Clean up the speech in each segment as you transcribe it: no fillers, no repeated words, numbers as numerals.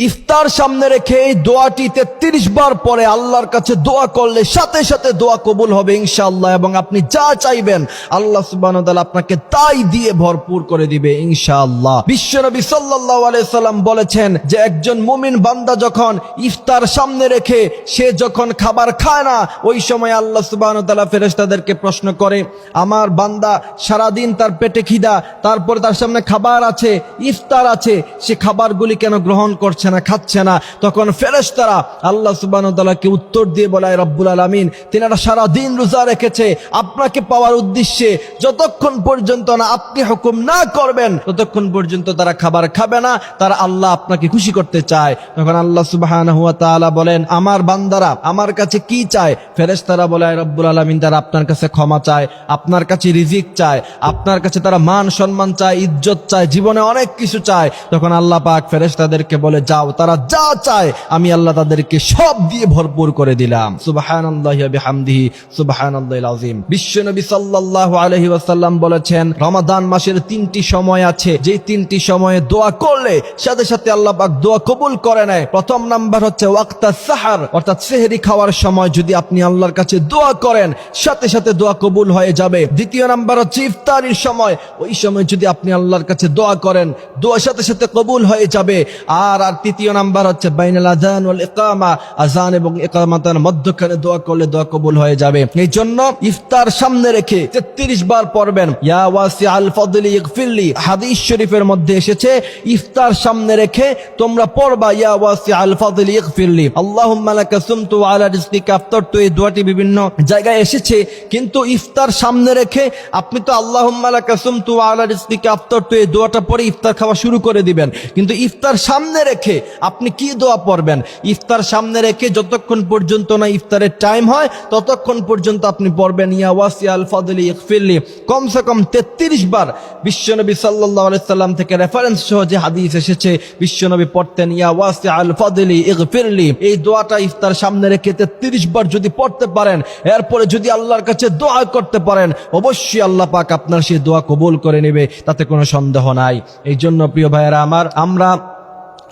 ইফতার সামনে রেখে এই দোয়াটি 33 বার পরে আল্লাহর কাছে দোয়া করলে সাথে সাথে দোয়া কবুল হবে ইনশাআল্লাহ, এবং আপনি যা চাইবেন আল্লাহ সুবহানাহু ওয়া তাআলা আপনাকে তাই দিয়ে ভরপুর করে দিবে ইনশাআল্লাহ। বিশ্বনবী সাল্লাল্লাহু আলাইহি সাল্লাম বলেছেন যে একজন মুমিন বান্দা যখন ইফতার সামনে রেখে সে যখন খাবার খায় না, ওই সময় আল্লাহ সুবহানাহু ওয়া তাআলা ফেরেশতাদেরকে প্রশ্ন করে, আমার বান্দা সারাদিন তার পেটে খিদা, তারপর তার সামনে খাবার আছে, ইফতার আছে, সে খাবারগুলি কেন গ্রহণ করছে না, খাচ্ছে না? তখন ফেরেশতারা আল্লাহ সুবহানাহু ওয়া তাআলাকে উত্তর দিয়ে বলে, রব্বুল আলামিন তিনারা সারা দিন রোজা রেখেছে আপনাকে পাওয়ার উদ্দেশ্যে, যতক্ষণ পর্যন্ত না আপনি হুকুম না করবেন ততক্ষণ পর্যন্ত তারা খাবার খাবে না, তারা আল্লাহ আপনাকে খুশি করতে চায়। তখন আল্লাহ সুবহানাহু ওয়া তাআলা বলেন, আমার বান্দারা আমার কাছে কি চায়? ফেরেশতারা বলে, রব্বুল আলামিন তারা আপনার কাছে ক্ষমা চায়, আপনার কাছে রিজিক চায়, আপনার কাছে তারা মান সম্মান চায়, ইজ্জত চায়, জীবনে অনেক কিছু চায়। তখন আল্লাহ পাক ফেরেশতাদেরকে বলে, যাও, তারা যা চায় আমি আল্লাহ তাদেরকে সব দিয়ে ভরপুর করে দিলাম। সুবহানাল্লাহি ওয়া বিহামদিহি সুবহানাল্লাহিল আযীম। বিশ্বনবী সাল্লাল্লাহু আলাইহি ওয়াসাল্লাম বলেছেন, রমাদান মাসের 3টি সময় আছে, যে 3টি সময়ে দোয়া করলে সাথে সাথে আল্লাহ পাক দোয়া কবুল করে নেয়। প্রথম নাম্বার হচ্ছে ওয়াক্তাস সাহার, অর্থাৎ সেহরি খাওয়ার সময় যদি আপনি আল্লাহর কাছে দোয়া করেন সাথে সাথে দোয়া কবুল হয়ে যাবে। দ্বিতীয় নাম্বার হচ্ছে ইফতারির সময়, ওই সময় যদি আপনি আল্লাহর কাছে দোয়া করেন দোয়া সাথে সাথে কবুল হয়ে যাবে। আর তৃতীয় নাম্বার হচ্ছে বাইনাল আযান ওয়াল ইকামা, আযান এবং ইকামাতের মধ্যখানে দোয়া করলে দোয়া কবুল হয়ে যাবে। এই জন্য ইফতার সামনে রেখে 33 বার পড়বেন ইয়া ওয়াসিআল ফাদলি ইগফিরলি। হাদিস শরীফের মধ্যে এসেছে ইফতার সামনে রেখে তোমরা পড়বা ইয়া ওয়াসিআল ফাদলি ইগফিরলি আল্লাহুম্মা লাকা সুমতু ওয়া আলা রিজকিকা আফতারতু। এই দোয়াটি বিভিন্ন জায়গায় এসেছে, কিন্তু ইফতার সামনে রেখে আপনি তো আল্লাহুম্মা লাকা সুমতু ওয়া আলা রিজকিকা আফতারতু এই দোয়াটা পড়ে ইফতার খাওয়া শুরু করে দিবেন। কিন্তু ইফতার সামনে রেখে আপনি কি দোয়া পড়বেন? ইফতার সামনে রেখে যতক্ষণ পর্যন্ত না ইফতারের টাইম হয় ততক্ষণ পর্যন্ত আপনি পড়বেন ইয়া ওয়াসিআল ফাদলি ইগফিরলি কমসে কম 33 বার। বিশ্বনবী সাল্লাল্লাহু আলাইহি সাল্লাম থেকে রেফারেন্স সহ যে হাদিস এসেছে, বিশ্বনবী পড়তেন ইয়া ওয়াসিআল ফাদলি ইগফিরলি। এই দোয়াটা ইফতার সামনে রেখে 33 বার যদি পড়তে পারেন, এরপরে যদি আল্লাহর কাছে দোয়া করতে পারেন, অবশ্যই আল্লাহ পাক আপনার সেই দোয়া কবুল করে নেবে, তাতে কোনো সন্দেহ নাই। এই জন্য প্রিয় ভাইয়েরা আমার, আমরা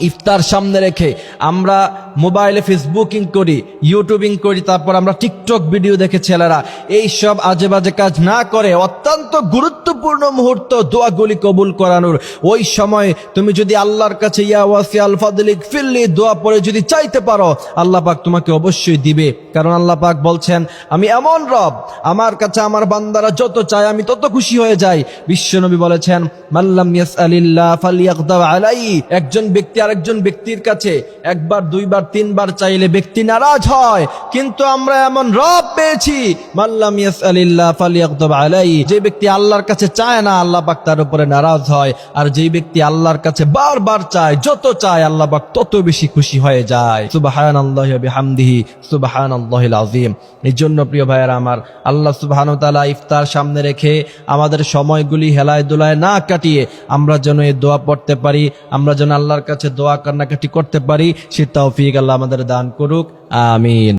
ইফতার সামনে রেখে আমরা মোবাইলে ফেসবুকিং করি, ইউটিউবিং করি, তারপর আমরা টিকটক ভিডিও দেখে ছেলেরা এই সব আজে বাজে কাজ না করে অত্যন্ত গুরুত্বপূর্ণ মুহূর্ত দোয়াগুলি কবুল করানোর, ওই সময় তুমি যদি আল্লাহর কাছে ইয়া ওয়াসিআল ফাদলি ইগফিরলি দোয়া পড়ে যদি চাইতে পারো, আল্লাহ পাক তোমাকে অবশ্যই দিবে। কারণ আল্লাহ পাক বলছেন, আমি এমন রব, আমার কাছে আমার বান্দারা যত চায় আমি তত খুশি হয়ে যাই। বিশ্বনবী বলেছেন, মাল্লাম ইয়াসআলিল্লাহ ফালইয়াগদাব আলাইহি। একজন ব্যক্তি আরেকজন ব্যক্তির কাছে একবার, দুইবার, তিনবার চাইলে ব্যক্তি নারাজ হয়, কিন্তু আমরা এমন রব পেয়েছি মাল্লাম ইয়াসআলিল্লাহ ফালইয়াগদাব আলাইহি, যে ব্যক্তি আল্লাহর কাছে চায় না আল্লাহ পাক তার উপরে নারাজ হয়, আর যে ব্যক্তি আল্লাহর কাছে বারবার চায়, যত চায় আল্লাহ পাক তত বেশি খুশি হয়ে যায়। সুবহানাল্লাহি ওয়া বিহামদিহি সুবহানাল্লাহিল আযীম। এই জন্য প্রিয় ভাইয়েরা আমার, আল্লাহ সুবহানাহু ওয়া তাআলা ইফতার সামনে রেখে আমাদের সময়গুলি হেলায় দুলায় না কাটিয়ে আমরা যেন এই দোয়া পড়তে পারি, আমরা যেন আল্লাহর কাছে দোয়া কান্নাকাটি করতে পারি, সে তৌফিক আল্লাহ আমাদের দান করুক। আমিন।